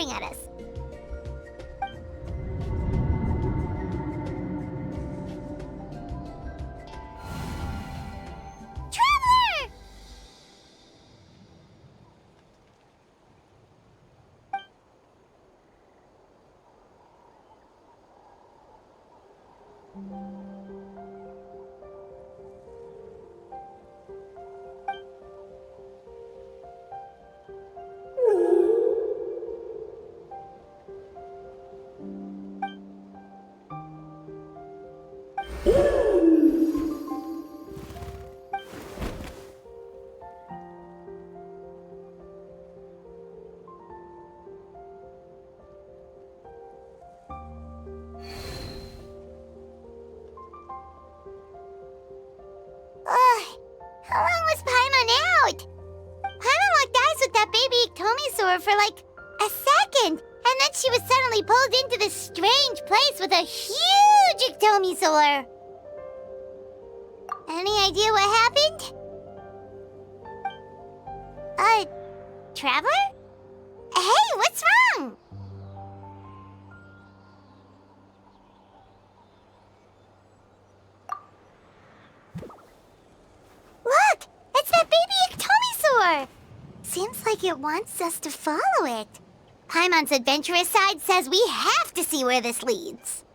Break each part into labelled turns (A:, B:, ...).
A: staring at us. Traveler! How long was Paimon out? Paimon locked eyes with that baby Iktomisaur for like a second, and then she was suddenly pulled into this strange place with a huge Iktomisaur. Any idea what happened? Traveler? Hey, what's wrong? Look! It's that baby Iktomisaur! Seems like it wants us to follow it. Paimon's adventurous side says we have to see where this leads.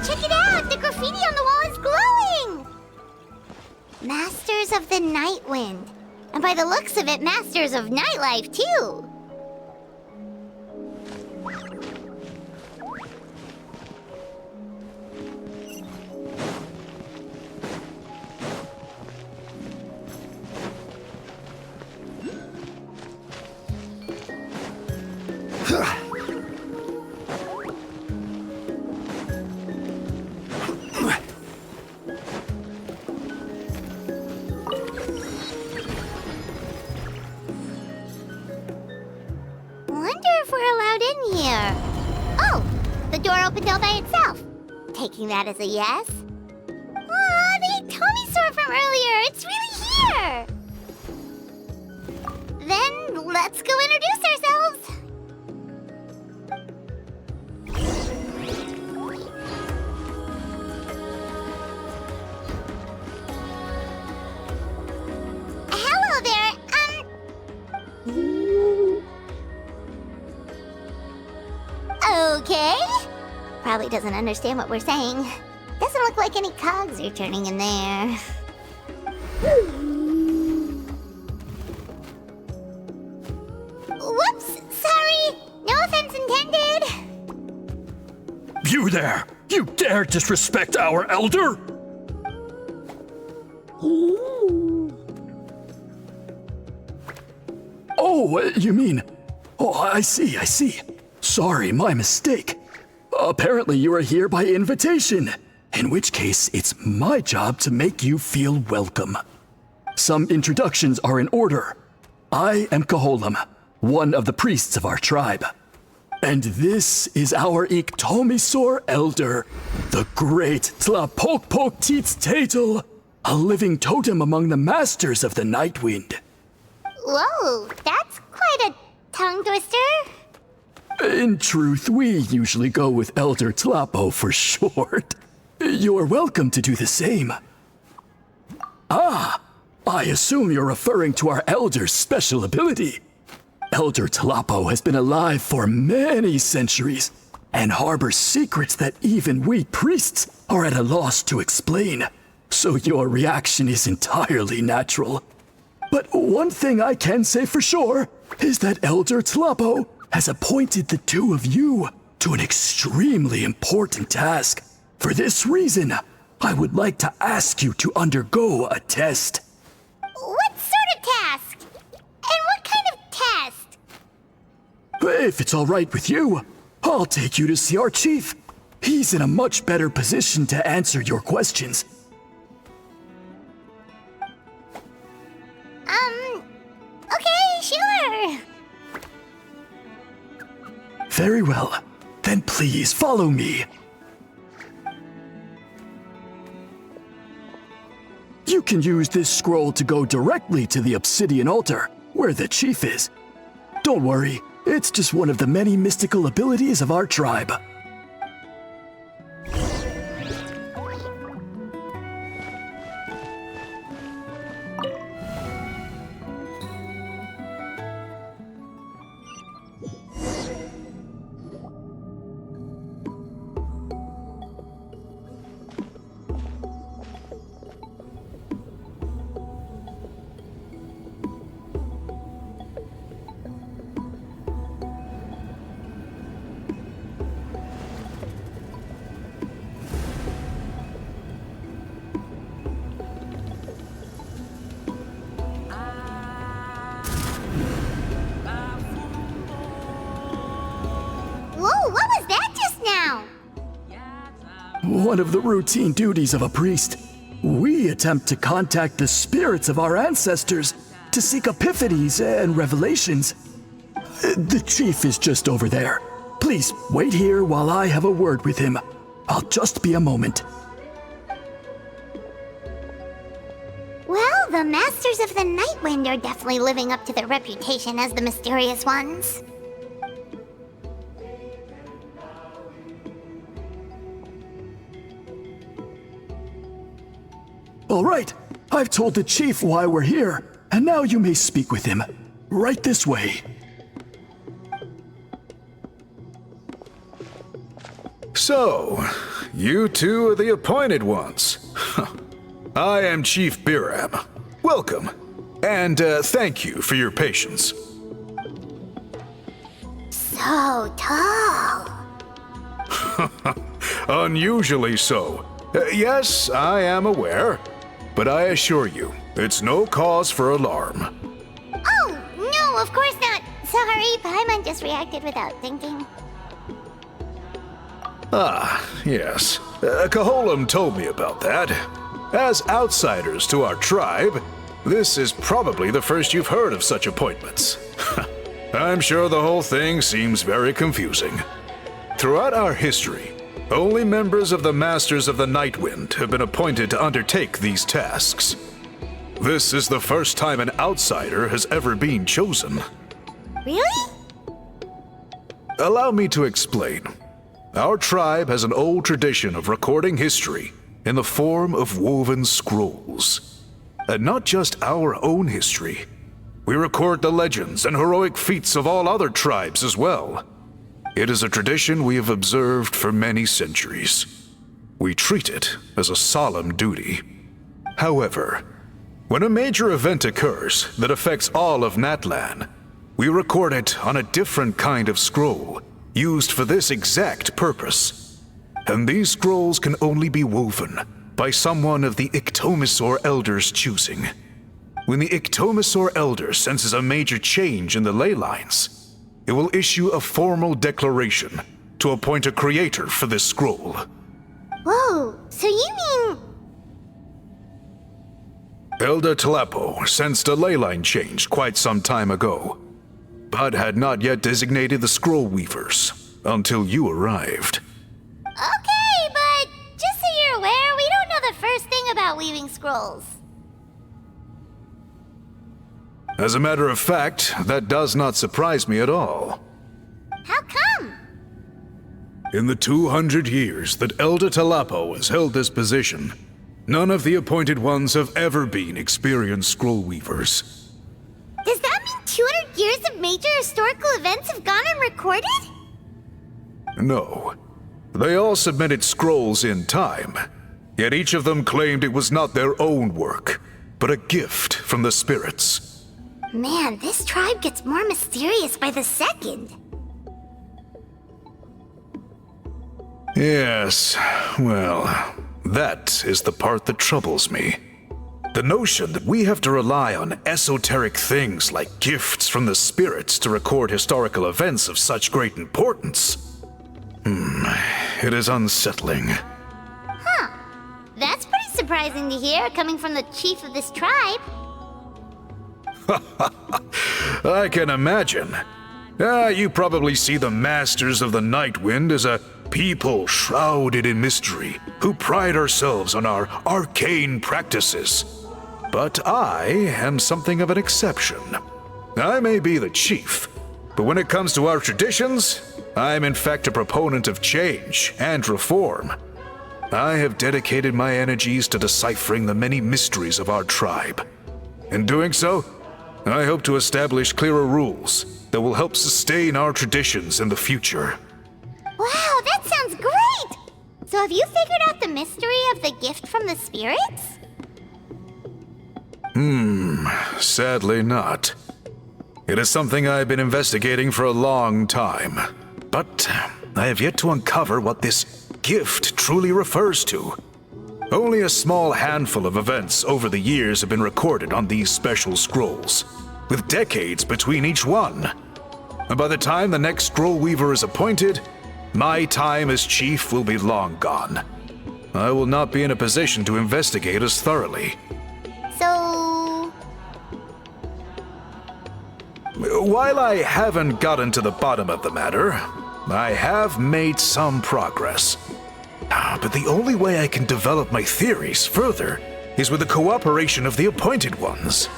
A: Check it out! The graffiti on the wall is glowing! Masters of the Night Wind. And by the looks of it, Masters of Nightlife, too. Here. Oh, the door opened all by itself. Taking that as a yes. Aw, the Iktomisaur from earlier. It's really here. Then let's go introduce ourselves. Hello there. Okay. Probably doesn't understand what we're saying. Doesn't look like any cogs are turning in there. Whoops! Sorry! No offense intended!
B: You there! You dare disrespect our elder? Oh, you mean... Oh, I see. Sorry, my mistake. Apparently you are here by invitation, in which case it's my job to make you feel welcome. Some introductions are in order. I am Koholam, one of the priests of our tribe. And this is our Iktomisaur elder, the great Tlapokpokteetstatel, a living totem among the Masters of the Night Wind.
A: Whoa, that's quite a tongue twister.
B: In truth, we usually go with Elder Tlapo for short. You're welcome to do the same. Ah, I assume you're referring to our elder's special ability. Elder Tlapo has been alive for many centuries and harbors secrets that even we priests are at a loss to explain. So your reaction is entirely natural. But one thing I can say for sure is that Elder Tlapo has appointed the two of you to an extremely important task. For this reason, I would like to ask you to undergo a test.
A: What sort of task? And what kind of test?
B: If it's all right with you, I'll take you to see our chief. He's in a much better position to answer your questions.
A: Okay, sure.
B: Very well. Then please follow me. You can use this scroll to go directly to the obsidian altar, where the chief is. Don't worry, it's just one of the many mystical abilities of our tribe.
A: Whoa, what was that just now?
B: One of the routine duties of a priest. We attempt to contact the spirits of our ancestors to seek epiphanies and revelations. The chief is just over there. Please wait here while I have a word with him. I'll just be a moment.
A: Well, the Masters of the Nightwind are definitely living up to their reputation as the mysterious ones.
B: All right, I've told the chief why we're here, and now you may speak with him. Right this way.
C: So, you two are the appointed ones. I am Chief Biram. Welcome, and thank you for your patience.
A: So tall.
C: Unusually so. Yes, I am aware, but I assure you, it's no cause for alarm.
A: Oh, no, of course not. Sorry, Paimon just reacted without thinking.
C: Ah, yes. Kaholam told me about that. As outsiders to our tribe, this is probably the first you've heard of such appointments. I'm sure the whole thing seems very confusing. Throughout our history, only members of the Masters of the Nightwind have been appointed to undertake these tasks. This is the first time an outsider has ever been chosen.
A: Really?
C: Allow me to explain. Our tribe has an old tradition of recording history in the form of woven scrolls. And not just our own history. We record the legends and heroic feats of all other tribes as well. It is a tradition we have observed for many centuries. We treat it as a solemn duty. However, when a major event occurs that affects all of Natlan, we record it on a different kind of scroll, used for this exact purpose. And these scrolls can only be woven by someone of the Ictomisaur Elder's choosing. When the Ictomisaur Elder senses a major change in the ley lines, it will issue a formal declaration to appoint a creator for this scroll.
A: Whoa, so you mean...
C: Elder Tlapo sensed a ley line change quite some time ago, but had not yet designated the scroll weavers until you arrived.
A: Okay, but just so you're aware, we don't know the first thing about weaving scrolls.
C: As a matter of fact, that does not surprise me at all.
A: How come?
C: In the 200 years that Elder Tlapo has held this position, none of the appointed ones have ever been experienced scroll weavers.
A: Does that mean 200 years of major historical events have gone unrecorded?
C: No. They all submitted scrolls in time, yet each of them claimed it was not their own work, but a gift from the spirits.
A: Man, this tribe gets more mysterious by the second.
C: Yes, well, that is the part that troubles me. The notion that we have to rely on esoteric things like gifts from the spirits to record historical events of such great importance. it is unsettling.
A: That's pretty surprising to hear, coming from the chief of this tribe.
C: I can imagine. You probably see the Masters of the Nightwind as a people shrouded in mystery, who pride ourselves on our arcane practices. But I am something of an exception. I may be the chief, but when it comes to our traditions, I am in fact a proponent of change and reform. I have dedicated my energies to deciphering the many mysteries of our tribe. In doing so, I hope to establish clearer rules that will help sustain our traditions in the future.
A: Wow, that sounds great! So have you figured out the mystery of the gift from the spirits?
C: Sadly not. It is something I've been investigating for a long time, but I have yet to uncover what this gift truly refers to. Only a small handful of events over the years have been recorded on these special scrolls, with decades between each one. And by the time the next scroll weaver is appointed, my time as chief will be long gone. I will not be in a position to investigate as thoroughly.
A: So...
C: While I haven't gotten to the bottom of the matter, I have made some progress. But the only way I can develop my theories further is with the cooperation of the appointed ones.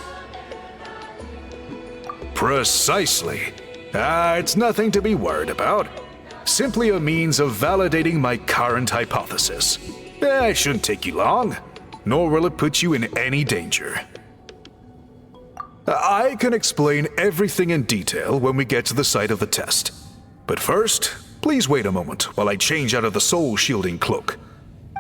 C: Precisely. It's nothing to be worried about. Simply a means of validating my current hypothesis. It shouldn't take you long, nor will it put you in any danger. I can explain everything in detail when we get to the site of the test. But first, please wait a moment while I change out of the soul-shielding cloak.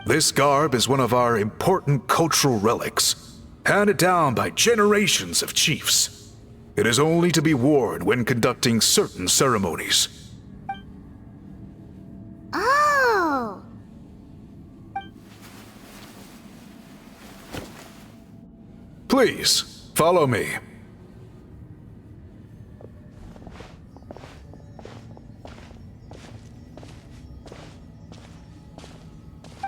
C: This garb is one of our important cultural relics, handed down by generations of chiefs. It is only to be worn when conducting certain ceremonies.
A: Oh!
C: Please, follow me.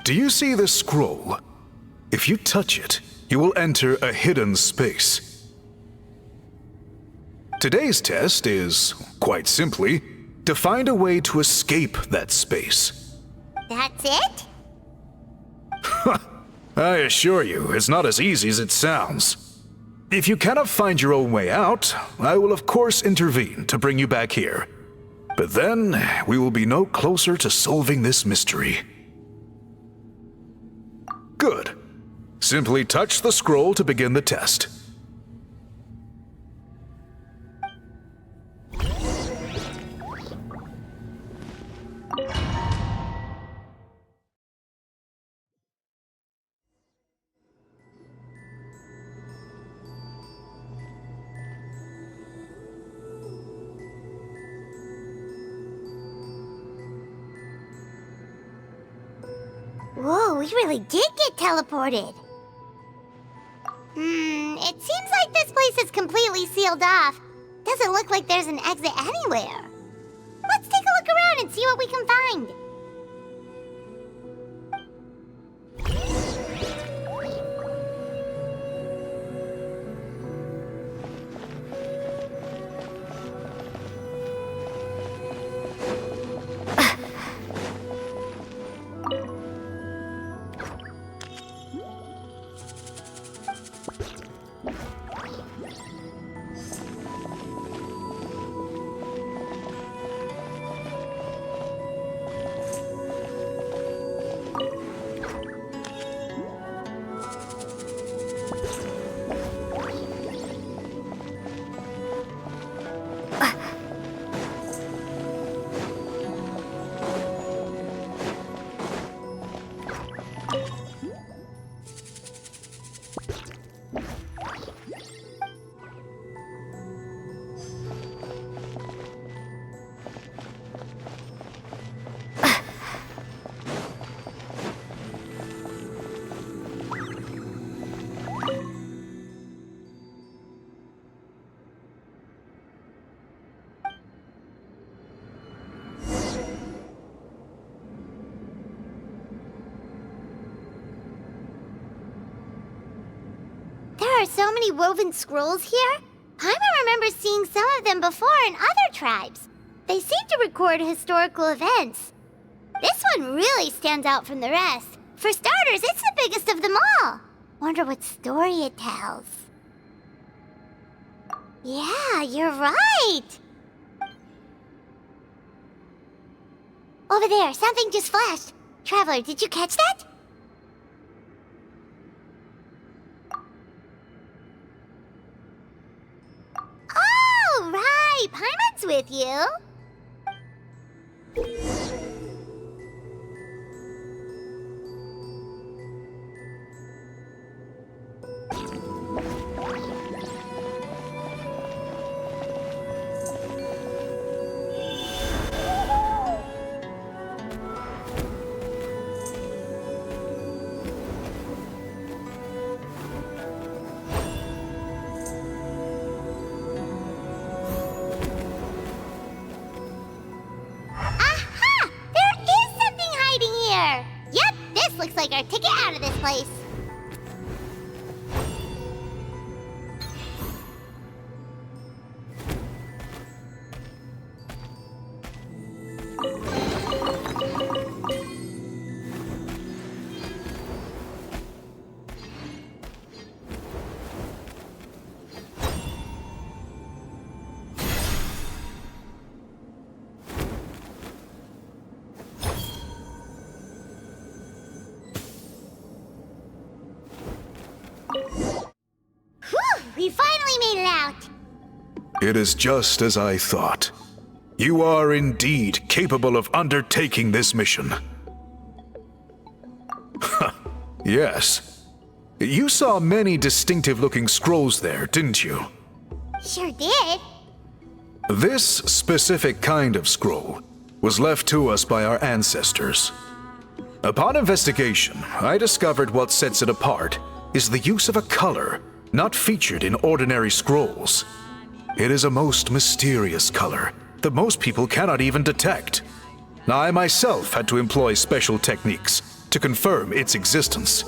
C: Do you see this scroll? If you touch it, you will enter a hidden space. Today's test is, quite simply, to find a way to escape that space.
A: That's it?
C: I assure you, it's not as easy as it sounds. If you cannot find your own way out, I will of course intervene to bring you back here. But then, we will be no closer to solving this mystery. Good. Simply touch the scroll to begin the test.
A: Whoa, we really did get teleported. It seems like this place is completely sealed off. Doesn't look like there's an exit anywhere. Let's take a look around and see what we can find. there are so many woven scrolls here, Paimon remembers seeing some of them before in other tribes. They seem to record historical events. This one really stands out from the rest. For starters, it's the biggest of them all. Wonder what story it tells. Yeah, you're right. Over there, something just flashed. Traveler, did you catch that? Oh, right! Paimon's with you. Looks like our ticket out of this place. We finally made it out!
C: It is just as I thought. You are indeed capable of undertaking this mission. Yes. You saw many distinctive-looking scrolls there, didn't you?
A: Sure did.
C: This specific kind of scroll was left to us by our ancestors. Upon investigation, I discovered what sets it apart is the use of a color not featured in ordinary scrolls. It is a most mysterious color that most people cannot even detect. I myself had to employ special techniques to confirm its existence.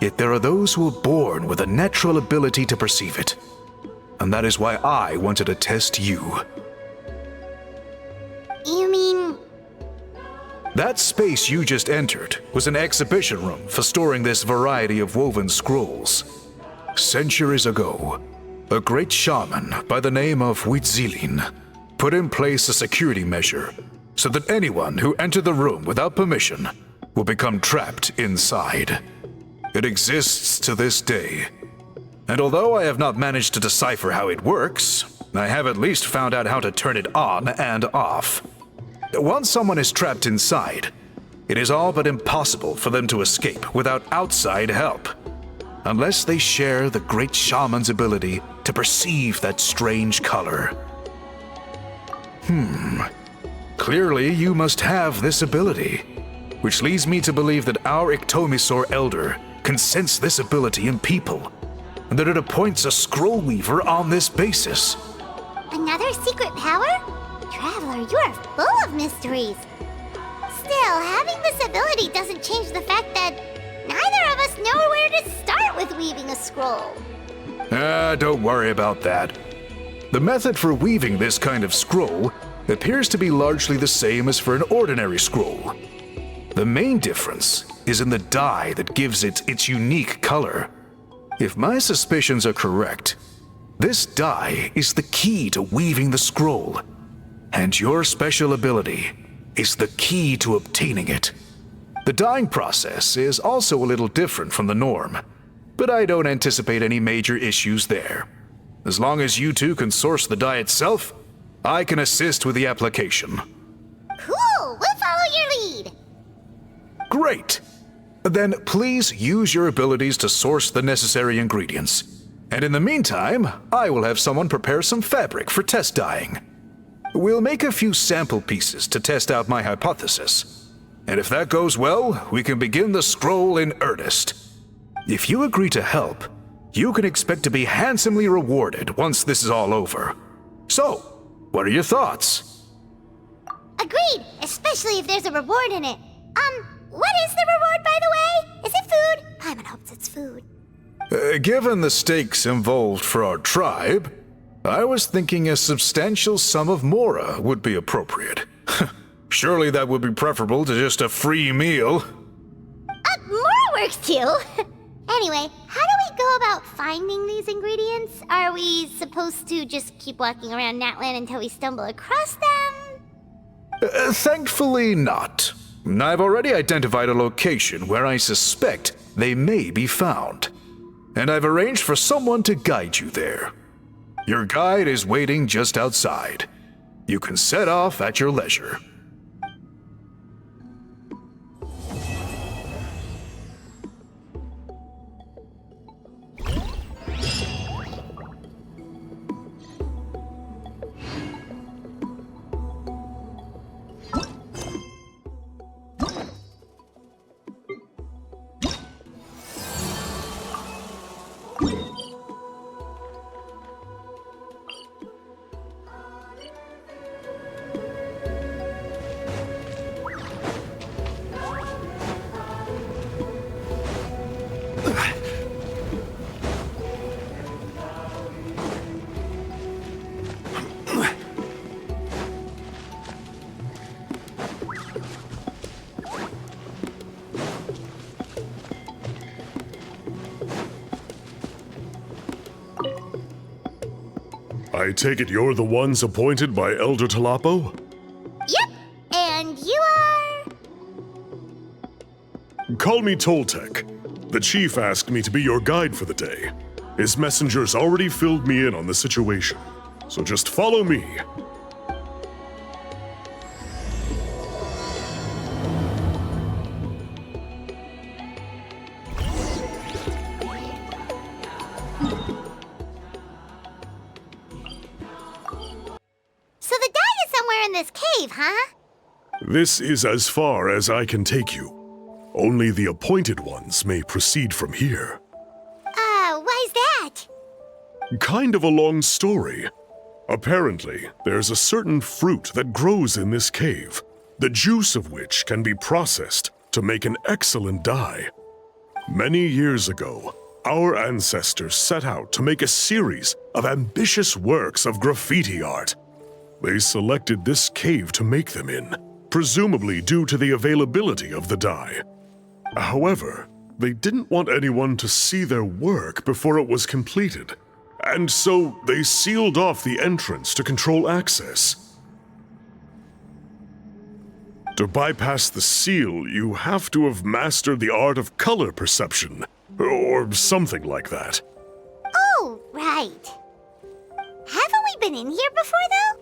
C: Yet there are those who are born with a natural ability to perceive it. And that is why I wanted to test you.
A: You mean...
C: That space you just entered was an exhibition room for storing this variety of woven scrolls. Centuries ago, a great shaman by the name of Citlali put in place a security measure so that anyone who entered the room without permission will become trapped inside. It exists to this day, and although I have not managed to decipher how it works, I have at least found out how to turn it on and off. Once someone is trapped inside, it is all but impossible for them to escape without outside help. Unless they share the great shaman's ability to perceive that strange color. Clearly you must have this ability, which leads me to believe that our Ictomisaur Elder can sense this ability in people, and that it appoints a scroll weaver on this basis.
A: Another secret power? Traveler, you are full of mysteries. Still, having this ability doesn't change the fact that neither of us know where to start with weaving a scroll.
C: Don't worry about that. The method for weaving this kind of scroll appears to be largely the same as for an ordinary scroll. The main difference is in the dye that gives it its unique color. If my suspicions are correct, this dye is the key to weaving the scroll, and your special ability is the key to obtaining it. The dyeing process is also a little different from the norm, but I don't anticipate any major issues there. As long as you two can source the dye itself, I can assist with the application.
A: Cool! We'll follow your lead!
C: Great! Then please use your abilities to source the necessary ingredients. And in the meantime, I will have someone prepare some fabric for test dyeing. We'll make a few sample pieces to test out my hypothesis. And if that goes well, we can begin the scroll in earnest. If you agree to help, you can expect to be handsomely rewarded once this is all over. So, what are your thoughts?
A: Agreed, especially if there's a reward in it. What is the reward, by the way? Is it food? Paimon hopes it's food.
C: Given the stakes involved for our tribe, I was thinking a substantial sum of mora would be appropriate. Surely that would be preferable to just a free meal.
A: More works too. Anyway, how do we go about finding these ingredients? Are we supposed to just keep walking around Natlan until we stumble across them?
C: Thankfully not. I've already identified a location where I suspect they may be found. And I've arranged for someone to guide you there. Your guide is waiting just outside. You can set off at your leisure.
D: I take it you're the ones appointed by Elder Talapo?
A: Yep, and you are...
D: Call me Toltec. The chief asked me to be your guide for the day. His messengers already filled me in on the situation, so just follow me.
A: So the dye is somewhere in this cave, huh?
D: This is as far as I can take you. Only the appointed ones may proceed from here.
A: Why's that?
D: Kind of a long story. Apparently, there's a certain fruit that grows in this cave, the juice of which can be processed to make an excellent dye. Many years ago, our ancestors set out to make a series of ambitious works of graffiti art. They selected this cave to make them in, presumably due to the availability of the dye. However, they didn't want anyone to see their work before it was completed, and so they sealed off the entrance to control access. To bypass the seal, you have to have mastered the art of color perception, or something like that.
A: Oh, right. Haven't we been in here before, though?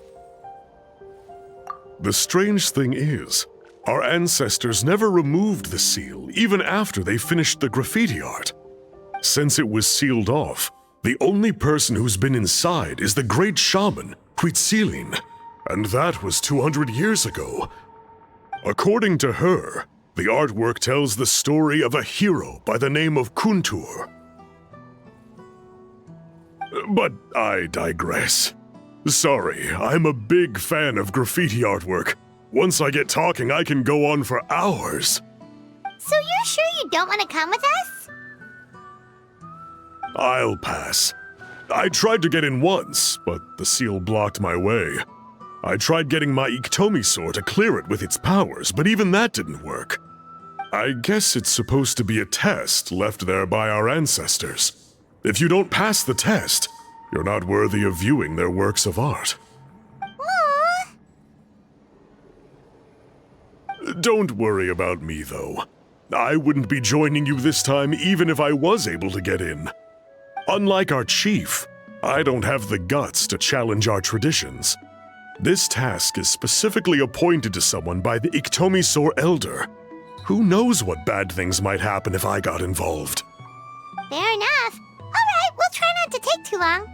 D: The strange thing is, our ancestors never removed the seal even after they finished the graffiti art. Since it was sealed off, the only person who's been inside is the great shaman, Citlali, and that was 200 years ago. According to her, the artwork tells the story of a hero by the name of Kuntur. But I digress. Sorry, I'm a big fan of graffiti artwork. Once I get talking, I can go on for hours.
A: So you're sure you don't want to come with us?
D: I'll pass. I tried to get in once, but the seal blocked my way. I tried getting my Iktomi to clear it with its powers, but even that didn't work. I guess it's supposed to be a test left there by our ancestors. If you don't pass the test, you're not worthy of viewing their works of art.
A: Aww.
D: Don't worry about me, though. I wouldn't be joining you this time even if I was able to get in. Unlike our chief, I don't have the guts to challenge our traditions. This task is specifically appointed to someone by the Iktomi Elder. Who knows what bad things might happen if I got involved?
A: Fair enough. All right, we'll try not to take too long.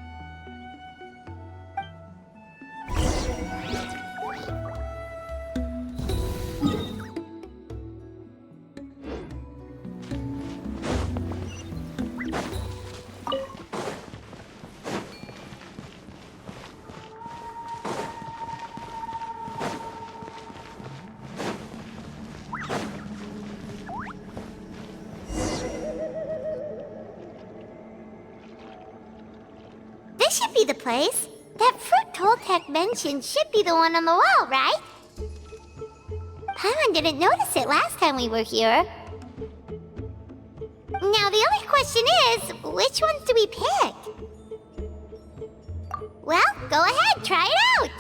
A: should be the place. That fruit Toltec mentioned should be the one on the wall, right? Paimon didn't notice it last time we were here. Now the only question is, which ones do we pick? Well, go ahead, try it out!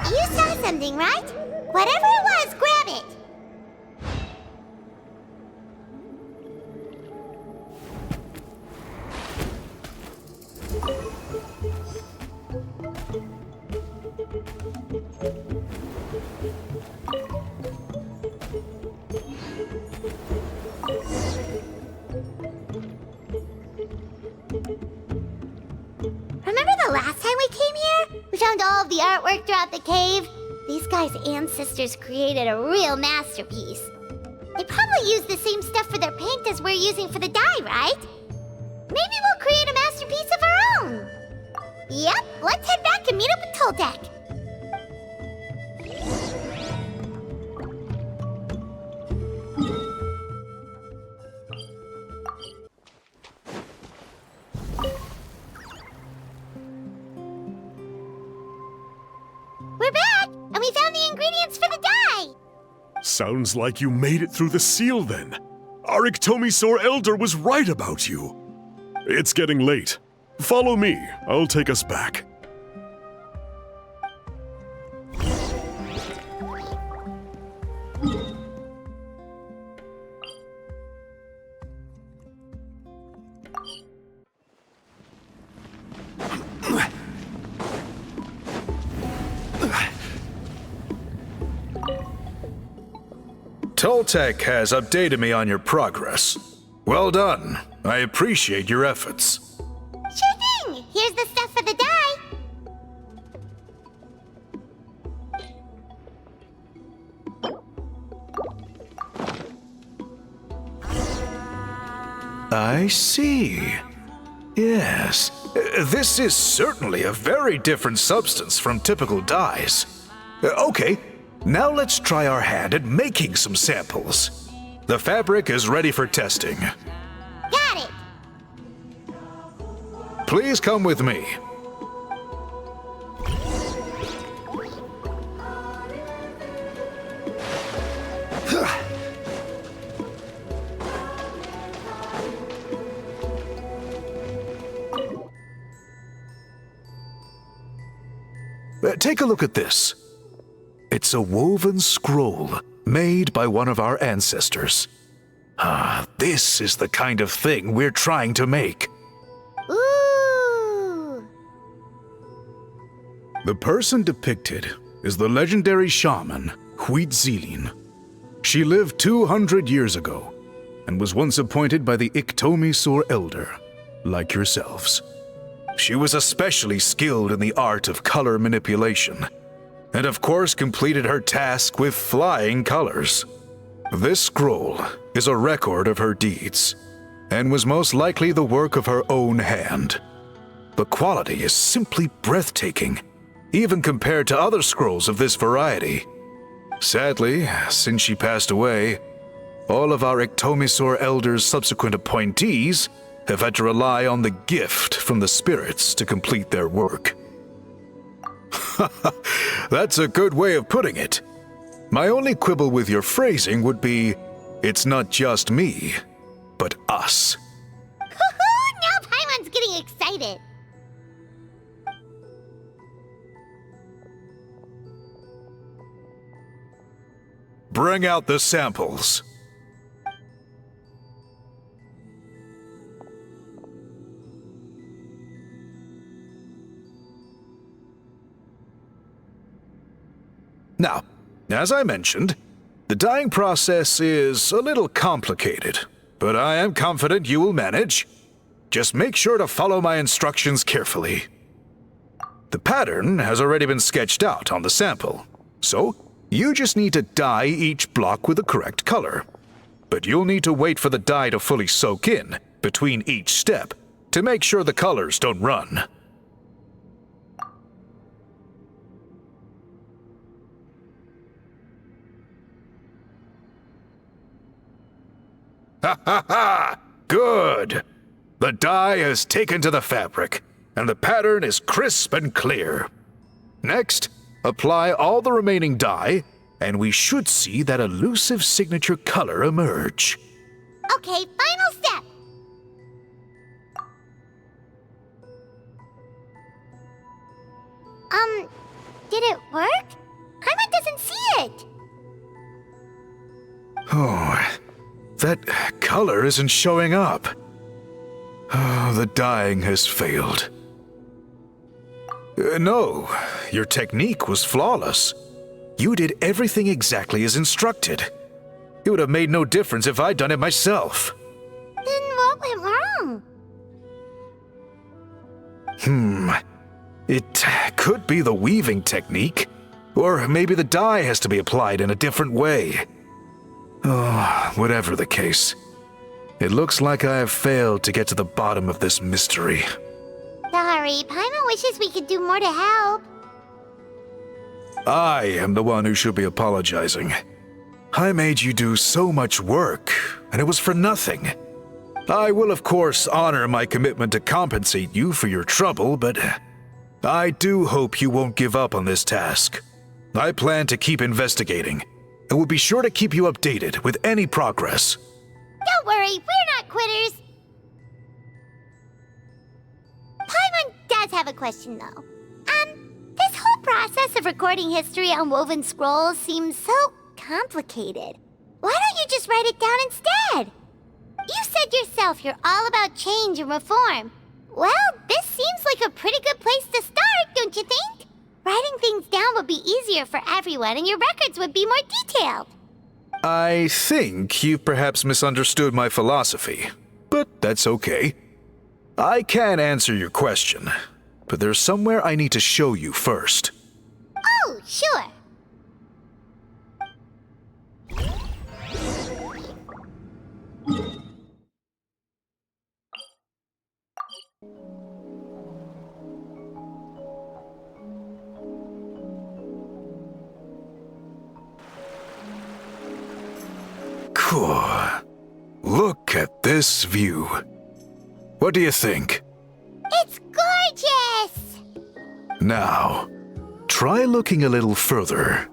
A: You saw something, right? Whatever it was, grab it! Remember the last time we came here? We found all of the artwork throughout the cave. These guys' ancestors created a real masterpiece. They probably used the same stuff for their paint as we're using for the dye, right? Maybe we'll create a masterpiece of our own. Yep, let's head back and meet up with Toltec. We're back, and we found the ingredients for the dye!
D: Sounds like you made it through the seal then. Our Iktomisaur Elder was right about you. It's getting late. Follow me. I'll take us back.
C: Toltec has updated me on your progress. Well done. I appreciate your efforts.
A: Sure thing! Here's the stuff for the dye.
C: I see. Yes. This is certainly a very different substance from typical dyes. Okay, now let's try our hand at making some samples. The fabric is ready for testing.
A: Got it!
C: Please come with me. Take a look at this. It's a woven scroll made by one of our ancestors. This is the kind of thing we're trying to make.
A: Ooh!
C: The person depicted is the legendary shaman, Citlali. She lived 200 years ago and was once appointed by the Iktomisaur Elder, like yourselves. She was especially skilled in the art of color manipulation, and of course completed her task with flying colors. This scroll is a record of her deeds, and was most likely the work of her own hand. The quality is simply breathtaking, even compared to other scrolls of this variety. Sadly, since she passed away, all of our Iktomisaur Elder's subsequent appointees have had to rely on the gift from the spirits to complete their work. That's a good way of putting it. My only quibble with your phrasing would be, it's not just me, but us.
A: Now Paimon's getting excited.
C: Bring out the samples. Now, as I mentioned, the dyeing process is a little complicated, but I am confident you will manage. Just make sure to follow my instructions carefully. The pattern has already been sketched out on the sample, so you just need to dye each block with the correct color. But you'll need to wait for the dye to fully soak in between each step to make sure the colors don't run. Ha ha ha! Good! The dye has taken to the fabric, and the pattern is crisp and clear. Next, apply all the remaining dye, and we should see that elusive signature color emerge.
A: Okay, final step. Did it work? Paimon doesn't see it.
C: Oh, that color isn't showing up. Oh, the dyeing has failed. No, your technique was flawless. You did everything exactly as instructed. It would have made no difference if I'd done it myself.
A: Then what went wrong?
C: It could be the weaving technique, or maybe the dye has to be applied in a different way. Oh, whatever the case, it looks like I have failed to get to the bottom of this mystery.
A: Sorry, Paimon wishes we could do more to help.
C: I am the one who should be apologizing. I made you do so much work, and it was for nothing. I will, of course, honor my commitment to compensate you for your trouble, but I do hope you won't give up on this task. I plan to keep investigating, and will be sure to keep you updated with any progress.
A: Don't worry, we're not quitters. Paimon does have a question, though. This whole process of recording history on woven scrolls seems so complicated. Why don't you just write it down instead? You said yourself you're all about change and reform. Well, this seems like a pretty good place to start, don't you think? Writing things down would be easier for everyone, and your records would be more detailed.
C: I think you've perhaps misunderstood my philosophy, but that's okay. I can answer your question, but there's somewhere I need to show you first.
A: Oh, sure.
C: Cool. Look at this view. What do you think?
A: It's gorgeous!
C: Now, try looking a little further.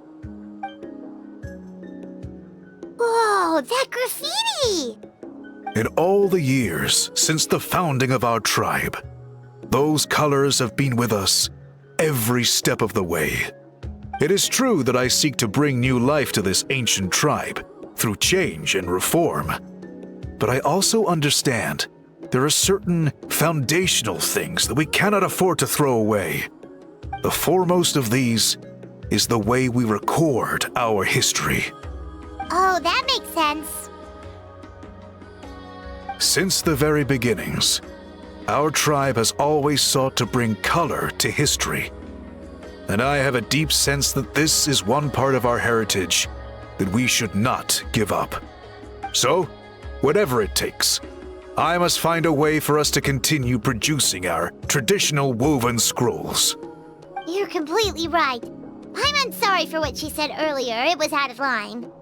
A: Whoa, that graffiti!
C: In all the years since the founding of our tribe, those colors have been with us every step of the way. It is true that I seek to bring new life to this ancient tribe through change and reform. But I also understand there are certain foundational things that we cannot afford to throw away. The foremost of these is the way we record our history.
A: Oh, that makes sense.
C: Since the very beginnings, our tribe has always sought to bring color to history. And I have a deep sense that this is one part of our heritage that we should not give up. So, whatever it takes, I must find a way for us to continue producing our traditional woven scrolls.
A: You're completely right. Paimon's sorry for what she said earlier. It was out of line.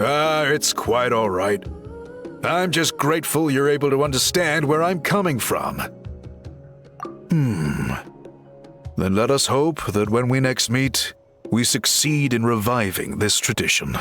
C: It's quite all right. I'm just grateful you're able to understand where I'm coming from. Then let us hope that when we next meet, we succeed in reviving this tradition.